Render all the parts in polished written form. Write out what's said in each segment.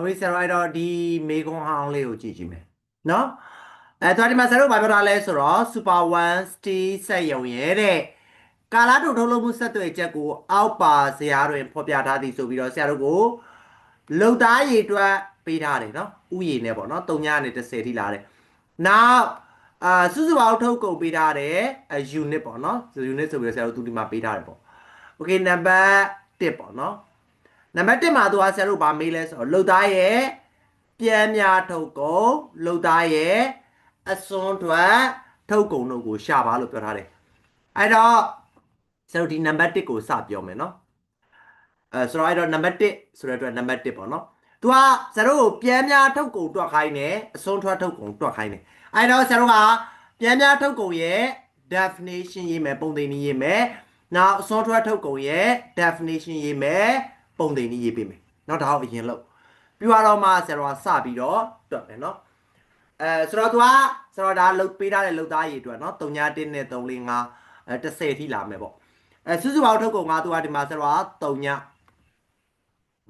ပြီဆရာတို့အဲ့တော့ဒီမေကွန်ဟောင်းလေးကိုကြည့်ကြည့်မယ်နော်တော်ဒီမှာဆရာတို့ဘာပြောထားလဲဆိုတော့ Super 1 Steel စက်ရုံရဲ့တဲ့ကာလာတို့ထုတ်လုပ်မှုဆက်သွယ်ချက်ကိုအောက်ပါဇယားတွင်ဖော်ပြထားသည်ဆိုပြီးတော့ဆရာတို့ကိုလုံသားရေအတွက်ပေးထားတယ်နော်ဥယျာဉ်နဲ့ပေါ့နော်3ညနဲ့10ထိလာတယ်နောက်စုစုပေါင်းထုတ်ကုန်ပေးထားတယ်unit ပေါ့နော် unit ဆိုပြီးတော့ဆရာတို့သူဒီမှာပေးထားတယ်ပေါ့ okay နံပါတ်1ပေါ့နော်နံပါတ်1မှာသူကဆရာတို့ဗာမေးလဲဆိုတော့လုံသားရဲ့ပြန်များထုတ်ကုန်လုံသားရဲ့အစွန်းထွက်ထုတ်ကုန်တို့ကိုရှာပါလို့ပြောထားတယ်အဲ့တော့ဆရာတို့ဒီနံပါတ်1ကိုစပြောမယ်နော်ဆိုတော့အဲ့တော့နံပါတ်1ဆိုတဲ့အတွက်နံပါတ်1ပေါ့နော်သူကဆရာတို့ကိုပြန်များထုတ်ကုန်တွက်ခိုင်းတယ်အစွန်းထွက်ထုတ်ကုန်တွက်ခိုင်းတယ်အဲ့တော့ဆရာတို့ကပြန်များထုတ်ကုန်ရဲ့ definition ရေးမယ်ပုံသင်နည်းရေးမယ်နောက်အစွန်းထွက်ထုတ်ကုန်ရဲ့ definition ရေးမယ်ပုံသင်နည်းရေးပေးမယ်เนาะဒါကိုအရင်လို့ပြီးတော့မှဆရာတော်ကစပြီးတော့တွက်မယ်เนาะဆိုတော့သူကဆိုတော့ဒါလုတ်ပေးထားတဲ့လုတ်သားရည်အတွက်เนาะ3ည1နဲ့3 4 5 10ထိလာမယ်ပေါ့စုစုပေါင်းထုတ်ကုန်ကသူကဒီမှာဆရာတော်က3ည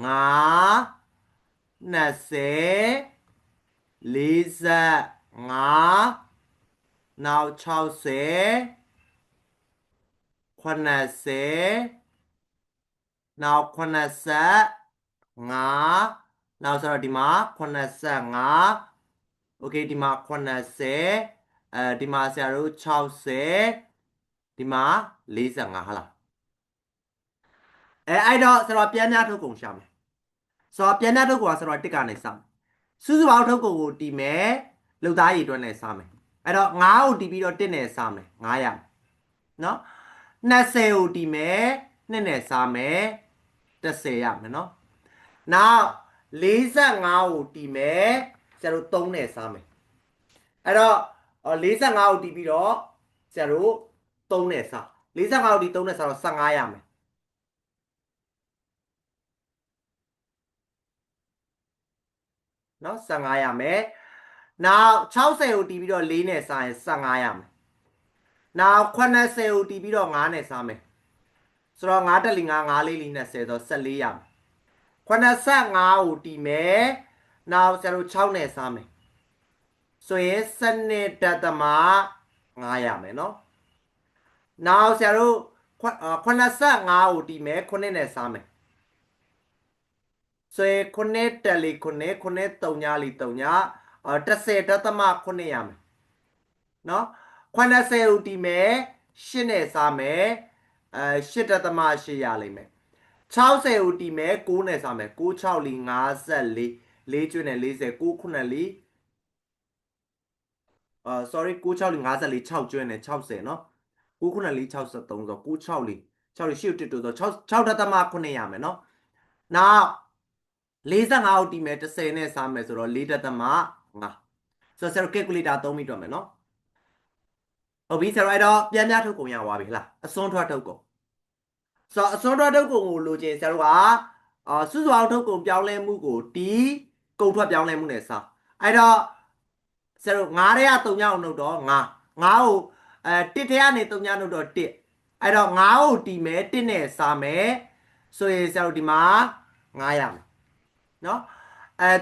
5 20 45နောက်60 80နောက်85နောက်ဆိုတော့ဒီမှာ85โอเคဒီမှာ80ဒီမှာဆရာတို့60ဒီမှာ45ဟုတ်လားအဲ့တော့ဆရာတို့ပြန်များထုတ်ကုန်ရှာမယ်ဆိုတော့ပြန်များထုတ်ကုန်ကဆရာတို့တစ်ကနေစမယ်စုစုပေါင်းထုတ်ကုန်ကိုတီးမယ်လုံသားရည်တွက်နဲ့စမယ်အဲ့တော့9ကိုတီးပြီးတော့1နဲ့စမယ်900เนาะ20ကိုတီးမယ်2နဲ့စမယ်10ရမယ်เนาะနောက်45ကိုတီးမယ်ဆရာတို့3နဲ့စမယ်အဲ့တော့45ကိုတီးပြီးတော့ဆရာတို့3နဲ့စ45ကိုတီး3နဲ့စတော့15ရမယ်နော်15ရမယ်နောက်60ကိုတီးပြီးတော့4နဲ့စားရင်15ရမယ်နောက်80ကိုတီးပြီးတော့5နဲ့စားမယ်ဆိုတော့9တက်လီ9 9လေး20ဆို14ရမယ်85ကိုတီးမယ်နောက်ဆရာတို့6နဲ့စားမယ်ဆိုရင်7တက်သမ9ရမယ်နော်နောက်ဆရာတို့85ကိုတီးမယ်9နဲ့စားမယ်ဆိုရင်9တက်လီ9 9 3ညလီ3ည10တက်သမ9ရမယ်နော်80ကိုတီးမယ်8နဲ့စားမယ်8တက်သမ8ရလိမ့်မယ်60ကိုတီးမယ်9နဲ့စားမယ်9 6လီ54 4ကျွန်းနဲ့40 9 9လီsorry 9 6လီ54 6ကျွန်းနဲ့60နော်9 9လီ63ဆို9 6လီ6လီ8တက်ဆို6တက်သမ9ရမယ်နော်နောက်45ကိုတီးမယ်10နဲ့စားမယ်ဆိုတော့4တက်သမ5ဆိုတော့ဆရာတို့ calculator သုံးပြီးတော့မယ်နော်ဟုတ်ပြီဆရာတို့အဲ့တော့ပြန်များထုတ်ကုန်ရသွားပြီဟလားအစွန်းထွက်ထုတ်ကုန်ဆိုတော့အစွန်းထွက်ထုတ်ကုန်ကိုလိုချင်ဆရာတို့ကစုစုပေါင်းထုတ်ကုန်ပြောင်းလဲမှုကိုတီးကုန်ထွက်ပြောင်းလဲမှုနဲ့စားအဲ့တော့ဆရာတို့9ထဲက3ညောင်းနှုတ်တော့9ကို1ထဲကနေ3ညနှုတ်တော့1အဲ့တော့9ကိုတီးမယ်1နဲ့စားမယ်ဆိုရင်ဆရာတို့ဒီမှာ9ရမယ်နော်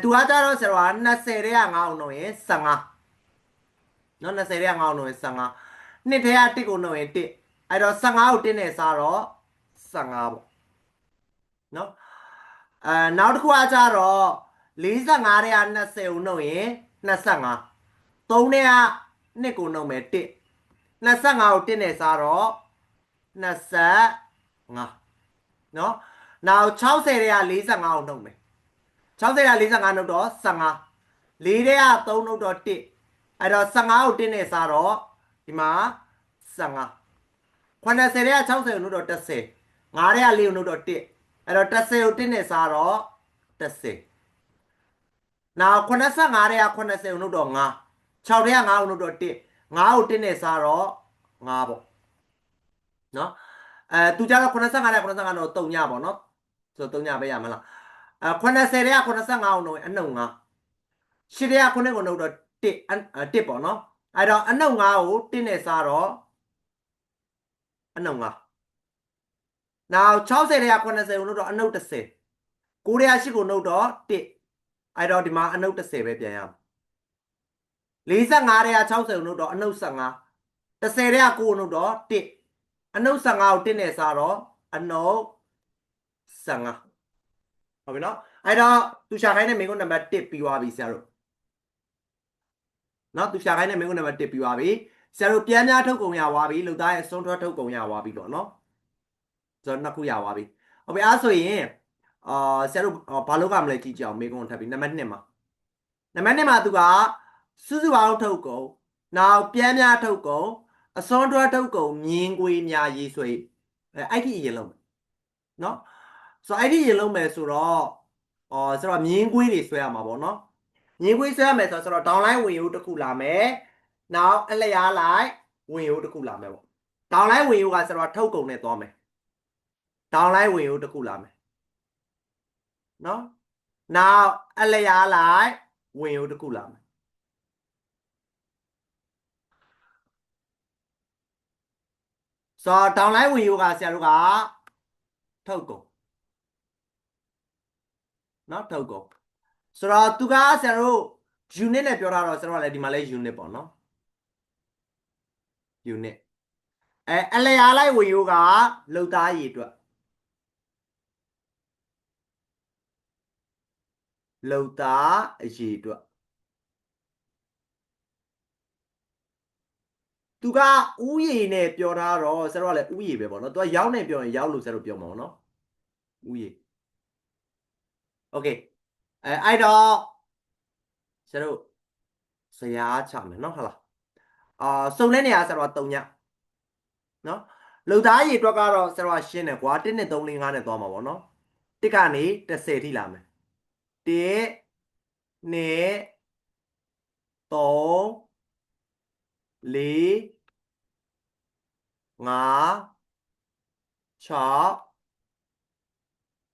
သူကကြတော့ဆရာတို့က20ထဲက9အောင်နှုတ်ရင်15နော်20ထဲက9အောင်နှုတ်ရင်15နှစ်ထဲက1ကိုနှုတ်ရင်1အဲ့တော့15ကို1နဲ့စားတော့15ပေါ့နော်နောက်တစ်ခုကကြတော့45ထဲက20ကိုနှုတ်ရင်25 3ထဲက2ကိုနှုတ်မယ်1 25ကို1နဲ့စားတော့25နော်နောက်60ထဲက45ကိုနှုတ်မယ်60ထဲက45နှုတ်တော့15 4ထဲက3နှုတ်တော့1အဲ့တော့15ကို1နဲ့စားတော့ဒီမှာ15 80ထဲက60ကိုနှုတ်တော့10 5ထဲက4ကိုနှုတ်တော့1အဲ့တော့10ကို1နဲ့စားတော့10နောက်85ထဲက80ကိုနှုတ်တော့5 6ထဲက5ကိုနှုတ်တော့1 5ကို1နဲ့စားတော့5ပေါ့နော်သူကြတော့85ထဲက85တော့3ညပေါ့နော်ဆိုတော့3ညပဲရမလား80ထဲက85ကိုနှုတ်ရင်အနှုတ်5 8ထဲက9ကိုနှုတ်တော့1ပေါ့နော်အဲ့တော့အနှုတ်5ကို1နဲ့စားတော့အနှုတ်5နောက်60ထဲက80ကိုနှုတ်တော့အနှုတ်10 9ထဲက8ကိုနှုတ်တော့1 အဲ့တော့ဒီမှာအနှုတ်30ပဲပြန်ရအောင်45တဲ့က60အနှုတ်တော့အနှုတ်15 30တဲ့က9အနှုတ်တော့1အနှုတ်15ကို1နဲ့စားတော့အနှုတ်15ဟုတ်ပြီနော်အဲ့တော့သူရှာခိုင်းတဲ့မိကုန်းနံပါတ်1ပြီးသွားပြီဆရာတို့နော်သူရှာခိုင်းတဲ့မိကုန်းနံပါတ်1ပြီးသွားပြီဆရာတို့ပြန်များထုတ်ကုန်ရသွားပြီလူသားရဲ့အစွန်းထွက်ထုတ်ကုန်ရသွားပြီတော့နော်ဆိုတော့နှစ်ခုရသွားပြီဟုတ်ပြီအဲ့ဆိုရင်ဆရာတို့ဘာလို့ကမလဲကြည့်ကြအောင်မိကုန်းထပ်ပြီးနံပါတ်2မှာနံပါတ်2မှာသူကစုစုပေါင်းထုတ်ကုန်နောက်ပြန်များထုတ်ကုန်အစွန်းထွက်ထုတ်ကုန်မြင်းကွေးများရေးဆွေးအဲ့ဒီအရင်လုံးမယ်နော်ဆိုတော့အဲ့ဒီရင်လုံးမယ်ဆိုတော့ဆိုတော့မြင်းကွေးတွေဆွဲရမှာပေါ့နော်မြင်းကွေးဆွဲရမယ်ဆိုတော့ downline ဝင်ရိုးတစ်ခုလာမယ်နောက်အလျားလိုက်ဝင်ရိုးတစ်ခုလာမယ်ပေါ့ downline ဝင်ရိုးကဆိုတော့ထုတ်ကုန်နဲ့သွားမယ် downline ဝင်ရိုးတစ်ခုလာမယ်နော်နောက်အလျားလိုက်ဝင်ရိုးတစ်ခုလာမယ်ဆိုတော့ downline ဝင်ရိုးကဆရာတို့ကထုတ်ကုန်နော်ထုတ်ကုန်ဆိုတော့သူကဆရာတို့ unit နဲ့ပြောထားတော့ဆရာတို့ကလည်းဒီမှာလဲ unit ပေါ့နော် unit အလျားလိုက်ဝင်ရိုးကလုံသားရေအတွက်လုံသားအရေအတွက်သူကဥယေနဲ့ပြောထားတော့ဆရာတို့ကလည်းဥယေပဲပေါ့နော်သူကရောက်နေပြောရင်ရောက်လို့ဆရာတို့ပြောမှာပေါ့နော်ဥယေโอเคအဲ့တော့ဆရာတို့ဇရာချမယ်နော်ဟုတ်လားစုံတဲ့နေရာဆရာတို့က3ညနော်လုံသားရေအတွက်ကတော့ဆရာတို့ကရှင်းတယ်ကွာ1 2 3 4 5နဲ့သွားမှာပေါ့နော်1ကနေ10ထိလာမယ်1 2 3 4 5 6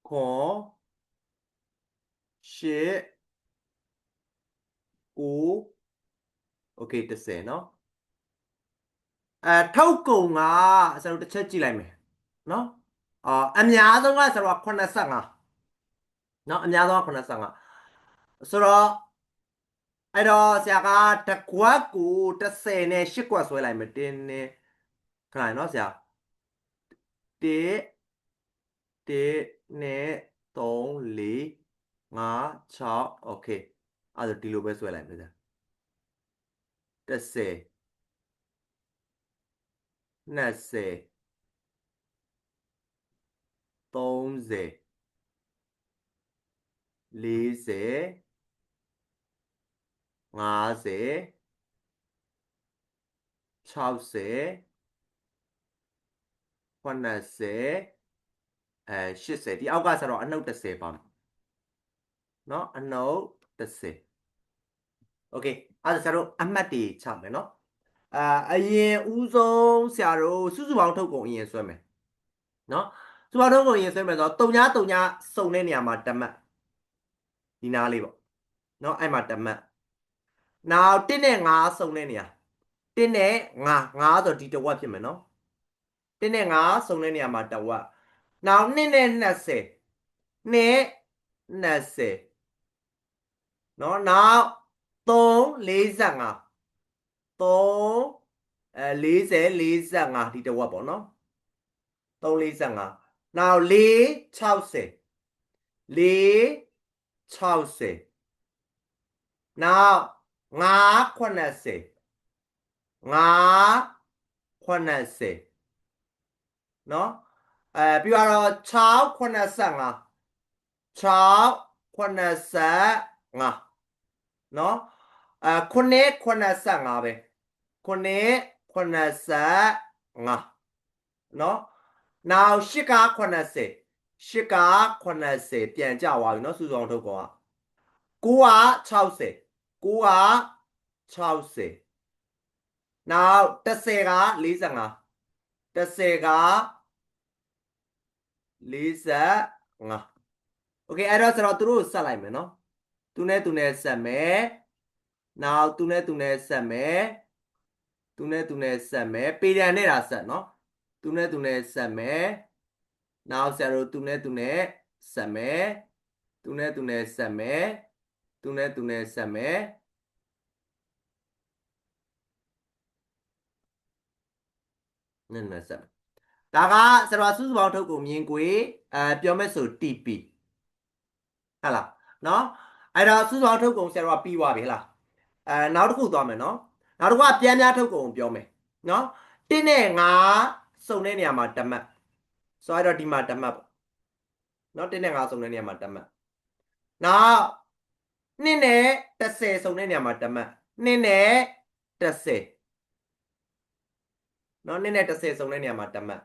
9 10 9โอเค10เนาะထုတ်ကုန်ကဆရာတို့တစ်ချက်ကြည့်လိုက်မယ်เนาะအများဆုံးကဆရာတို့က85เนาะအများဆုံးက85ဆိုတော့အဲ့တော့ဆရာကတကွက်ကို10နဲ့8ကွက်ဆွဲလိုက်မယ်တင်းနဲ့ခဏเนาะဆရာ1 1 2 3 4 5 6โอเคအဲ့ဒါဒီလိုပဲဆွဲလိုက်မယ်ဆရာ10 20 30 40 50 60 80 80ဒီအောက်ကဆိုတော့အနှုတ်30ပါမယ်เนาะအနှုတ်30โอเคအဲ့ဒါဆရာတို့အမှတ်တွေချမယ်เนาะအရင်ဦးဆုံးဆရာတို့စုစုပေါင်းထုတ်ကုန်အရင်ဆွဲမယ်เนาะစုစုပေါင်းထုတ်ကုန်အရင်ဆွဲမယ်ဆိုတော့3ညစုံတဲ့နေရာမှာတမတ်ဒီနားလေးပေါ့เนาะအဲ့မှာတမတ်နောက်1နဲ့5စုံတဲ့နေရာ1နဲ့5ဆိုဒီတဝက်ဖြစ်မယ်เนาะ1နဲ့5စုံတဲ့နေရာမှာတဝက်နောက်2နဲ့20 2 20เนาะနောက်3 45 3 40 45ဒီတဝက်ပေါ့เนาะ3 45နောက်4 60 4 60နောက်5 80 5 80เนาะပြီးတော့6 85 6 85เนาะ9 85ပဲ9 85เนาะနောက်8က80 8က80ပြန်ကြသွားပြီเนาะစုစုပေါင်းထုတ်ကော9က60 9က60နောက်10က45 10က45โอเคအဲ့တော့ကျွန်တော်သူတို့ဆက်လိုက်မယ်เนาะသူနဲ့သူနဲ့ဆက်မယ်နောက်သူနဲ့သူနဲ့ဆက်မယ်သူနဲ့သူနဲ့ဆက်မယ်ပေတံနဲ့တာဆက်เนาะသူနဲ့သူနဲ့ဆက်မယ်နောက်ဆရာတို့သူနဲ့သူနဲ့ဆက်မယ်သူနဲ့သူနဲ့ဆက်မယ် သူနဲ့ဆက်မယ်နဲ့ဆက်မယ်ဒါကဆရာစုစုပေါင်းထုတ်ကုန်မြင်ကွေပြောမဲ့ဆို TP ဟဲ့လားနော်အဲ့တော့စုစုပေါင်းထုတ်ကုန်ဆရာပြီးသွားပြီဟဲ့လားနောက်တစ်ခုသွားမယ်နော်နောက်တစ်ခုကပြန်များထုတ်ကုန်ပြောမယ်နော်1နဲ့5စုံတဲ့နေရာမှာတမတ်ဆိုတော့ဒီမှာတမတ်ပေါ့နော်1နဲ့5စုံတဲ့နေရာမှာတမတ်နောက်2နဲ့10စုံတဲ့နေရာမှာတမတ်2နဲ့10နော်2နဲ့10စုံတဲ့နေရာမှာတမတ်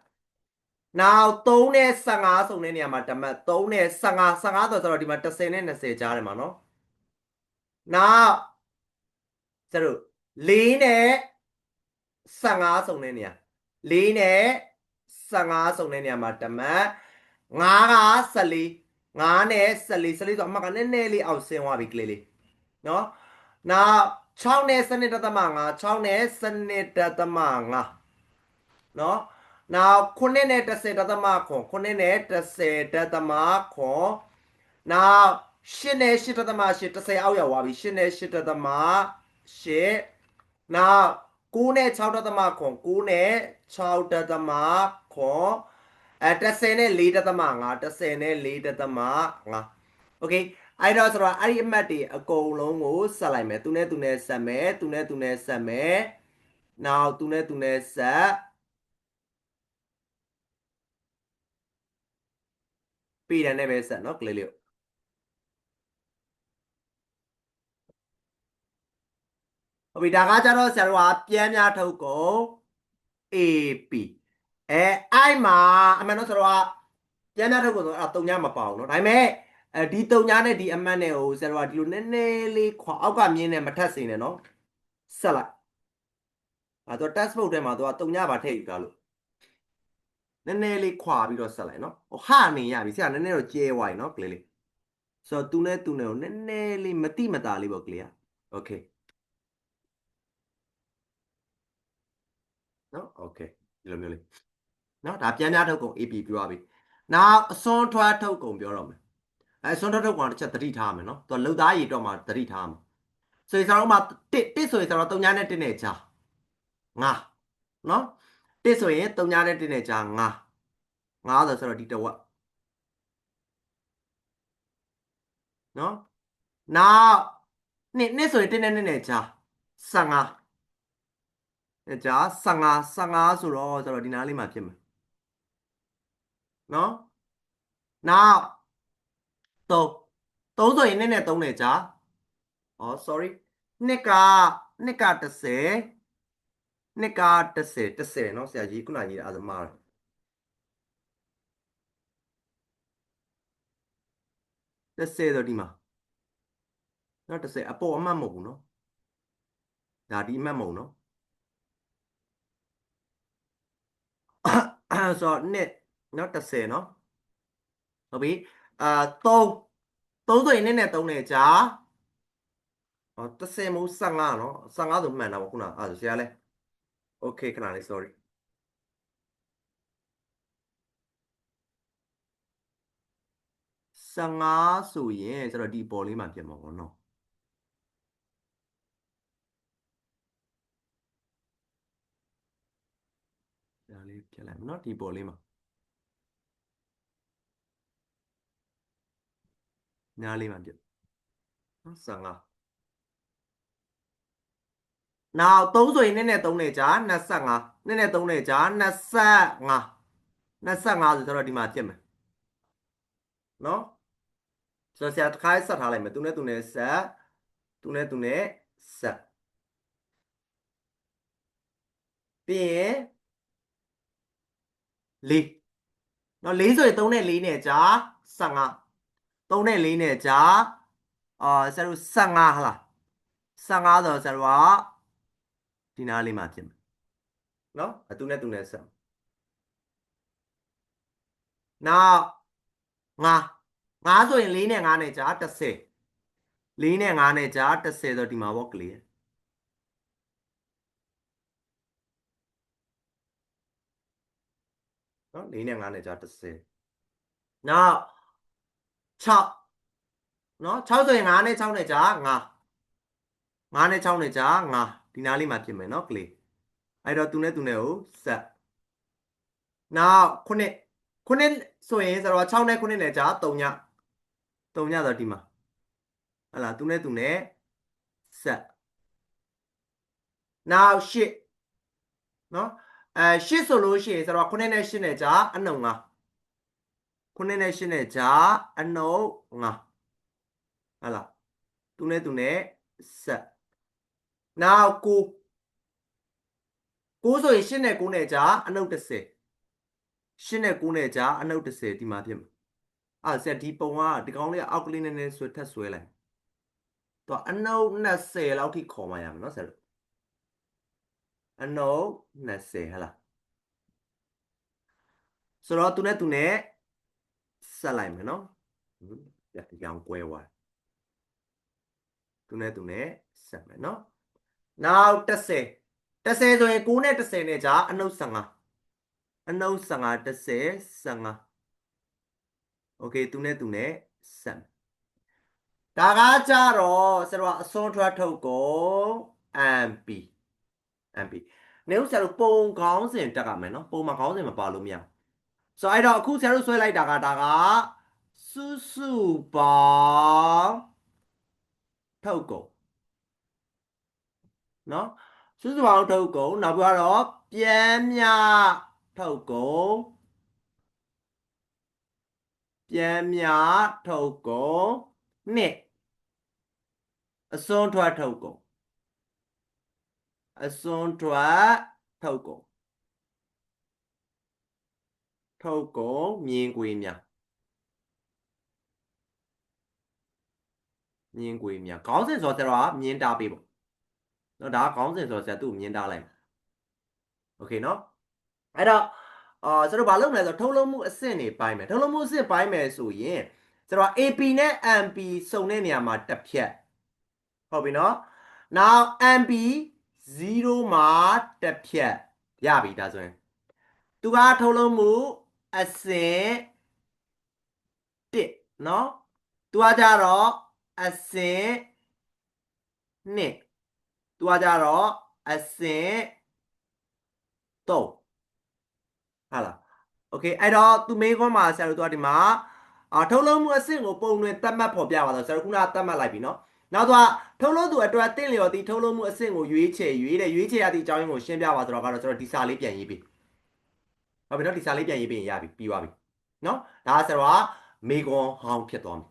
နောက်3နဲ့15စုံတဲ့နေရာမှာတမတ်3နဲ့15ဆိုတော့ဒီမှာ10နဲ့20ကြားတယ်မှာနော်နောက်ကျတို့4နဲ့15စုံတဲ့နေရာ4နဲ့15စုံတဲ့နေရာမှာတမတ်5က14 5နဲ့14ဆိုအမှတ်ကနည်းနည်းလေးအောက်ဆင်းသွားပြီကလေးလေးနော်နောက်6နဲ့စနစ်တသမ5 6နဲ့စနစ်တသမ5နော်နောက်9နဲ့10တသမခွန်9နဲ့10တသမခွန်နောက်8နဲ့8တသမ8 10အောက်ရောက်သွားပြီ8နဲ့8တသမ8နောက်9နဲ့6တသမခွန်9နဲ့6တသမခွန်10နဲ့4တသမ5 10နဲ့4တသမ5โอเคအဲ့တော့ဆိုတော့အဲ့ဒီအမှတ်တွေအကုန်လုံးကိုဆက်လိုက်မယ်သူနဲ့ဆက်မယ်သူနဲ့ဆက်မယ်နောက်သူနဲ့ဆက်ပြီးတယ်နဲ့ပဲဆက်နော်ကလေးလေးဟုတ်ပြီဒါကကြတော့ဆရာတို့ကပြန်များထုတ်ကုန် AP အဲ့မှာအမှန်တော့ဆိုတော့ပြန်များထုတ်ကုန်ဆိုတော့တုံညာမပေါအောင်နော်ဒါပေမဲ့ဒီတုံညာနဲ့ဒီအမှတ်နဲ့ဟိုဆရာတို့ကဒီလိုနည်းနည်းလေးခွာအောက်ကမြင်းနဲ့မထက်စေနဲ့နော်ဆက်လိုက်သူက textbook ထဲမှာသူကတုံညာပါထည့်ယူတာလို့နည်းနည်းလေးခွာပြီးတော့ဆက်လိုက်နော်ဟိုဟာနေရပြီဆရာနည်းနည်းတော့ကျဲဝိုင်းနော်ကလေးလေးဆိုတော့သူနဲ့ကိုနည်းနည်းလေးမတိမတာလေးပေါ့ကလေးอ่ะโอเคနော်โอเคဒီလိုမျိုးလေးနော်ဒါပြန်များထုတ်ကုန် AP ပြောရပြီနောက်အစွန်းထွားထုတ်ကုန်ပြောတော့မယ်အစွန်းထွားထုတ်ကုန်တစ်ချက်သတိထားမယ်နော်သူကလုံသားရည်တော့မှသတိထားမှာဆိုရင်ကျွန်တော်တို့မှာတစ်ဆိုရင်ကျွန်တော်3ညနဲ့1နဲ့ကြား5နော်တစ်ဆိုရင်3ညနဲ့1နဲ့ကြား5ဆိုတော့ဒီတဝက်နော်နောက်နှစ်ဆိုရင်1နဲ့2နဲ့ကြား15ကြား15ဆိုတော့ဒီနားလေးမှာဖြစ်မယ်နော်နောက်3ဆိုရင်2နဲ့3နဲ့ကြားsorry နှစ်က10နှစ်က10เนาะဆရာကြီးခုနကြီးအဲ့ဒါမှားတယ်10ဆိုဒီမှာเนาะ10အပေါ်အမှတ်မဟုတ်ဘူးเนาะဒါဒီအမှတ်မဟုတ်เนาะဆိုတော့နှစ်เนาะ10เนาะဟုတ်ပြီ3ဆိုရင်2နဲ့3နဲ့ကြား10မဟုတ်15เนาะ15ဆိုမှန်တာပေါ့ခုနအဲ့ဒါဆရာလဲ okay ခဏလေး sorry 15ဆိုရင်ဆိုတော့ဒီပေါ်လေးမှာပြင်မှာပေါ့နော်ဒါလေးပြလိုက်မယ်နော်ဒီပေါ်လေးမှာနားလေးမှာပြနော်15နောက်3ဆိုရင်2နဲ့3နဲ့ကြား25 2နဲ့3နဲ့ကြား25ဆိုတော့ဒီမှာပြမယ်နော်ဆိုတော့ဆရာတစ်ခါဆက်ထားလိုက်မယ်သူနဲ့ဆက်သူနဲ့ဆက်ပြီးရင်4နော်4ဆိုရင်3နဲ့4နဲ့ကြား15 3နဲ့4နဲ့ကြားဆရာတို့15ဟလား15ဆိုတော့ဆရာတို့ကဒီနားလေးမှာဖြစ်မယ်နော်သူနဲ့ဆက်နောက်5ဆိုရင်4နဲ့5နဲ့ကြား10 4နဲ့5နဲ့ကြား10ဆိုတော့ဒီမှာပေါ့ကလေးနော်4နဲ့5နဲ့ကြား10နောက်6 နော်6ဆိုရင်9နဲ့6နဲ့ကြာ9နဲ့6နဲ့ကြာ9ဒီနားလေးမှာဖြစ်မယ်နော်ကလေးအဲ့တော့သူနဲ့ကိုဆက်နောက်ခုနှစ်ဆိုရင်ဆိုတော့6နဲ့9နဲ့ကြာ3ညဆိုတော့ဒီမှာဟလာသူနဲ့ဆက်နောက်8နော်8ဆိုလို့ရှိရင်ဆိုတော့9နဲ့8နဲ့ကြာအနှုတ်9 9နဲ့8နဲ့ကြာအနှုတ်9ဟလာသူနဲ့ဆက်နောက်9ဆိုရင်8နဲ့9နဲ့ကြာအနှုတ်10 8နဲ့9နဲ့ကြာအနှုတ်10ဒီမှာဖြစ်မှာဆက်ဒီပုံကဒီကောင်းလေးကအောက်ကလေးနဲ့ဆွဲထပ်ဆွဲလိုက်တော့အနှုတ်20လောက်ထိခေါ်မှရမယ်နော်ဆက်လို့အနှုတ်20ဟလားဆိုတော့သူနဲ့ဆက်လိုက်မယ်နော်ဒီကောင်ကွဲသွားသူနဲ့ဆက်မယ်နော်နောက်10ဆိုရင်9နဲ့10နဲ့ကြာအနှုတ်15အနှုတ်15 10 15โอเคသူနဲ့ဆက်ဒါကကြတော့ဆရာအစွန်းထွက်ထုတ်ကို MP နေဦးဆရာတို့ပုံခေါင်းစဉ်တက်ရမယ်နော်ပုံမှာခေါင်းစဉ်မပါလို့မရဆိုတော့အဲ့တော့အခုဆရာတို့ဆွဲလိုက်တာကဒါကစုစုပေါင်းထုတ်ကုန်နော်စုစုပေါင်းထုတ်ကုန်နောက်ပြီးတော့ပြန်မြထုတ်ကုန်ပြန်မြထုတ်ကုန်နှစ်အစွန်းထွက်ထုတ်ကုန်အစွန်းထွက်ထုတ်ကုန်မြင်ကွေများခေါင်းစဉ်ဆိုတော့မြင်တာပေးပေါ့နော်ဒါကခေါင်းစဉ်ဆိုတော့သူ့ကိုမြင်တာလိုက်โอเคနော်အဲ့တော့ကျွန်တော်ဘာလုပ်မလဲဆိုတော့ထုတ်လုပ်မှုအဆင့်တွေပိုင်းမယ်ထုတ်လုပ်မှုအဆင့်ပိုင်းမယ်ဆိုရင်ကျွန်တော် AP နဲ့ MP စုံတဲ့နေရာမှာတစ်ဖြတ်ဟုတ်ပြီနော်နောက် MP 0မှာတစ်ဖြတ်ရပြီဒါဆိုရင်သူကထုတ်လုပ်မှုအဆင့်1နော်သူကကြတော့အဆင့်2သူကကြတော့အဆင့်3ဟာလားโอเคအဲ့တော့သူမေးခွန်းမှာဆရာတို့တော့ဒီမှာထုတ်လုပ်မှုအဆင့်ကိုပုံတွင်သတ်မှတ်ဖော်ပြပါတော့ဆရာတို့ခုနကသတ်မှတ်လိုက်ပြီနော်နောက်တော့ထုတ်လုပ်သူအတွက်တင့်လျော်သည့်ထုတ်လုပ်မှုအဆင့်ကိုရွေးချယ်တဲ့ရွေးချယ်ရသည့်အကြောင်းရင်းကိုရှင်းပြပါဆိုတော့ကတော့ကျွန်တော်ဒီစာလေးပြန်ရေးပြီဟုတ်ပြီနော်ဒီစာလေးပြန်ရေးပြီးရင်ရပြီပြီးသွားပြီနော်ဒါကဆရာတို့ကမေကွန်ဟောင်းဖြစ်သွားပြီ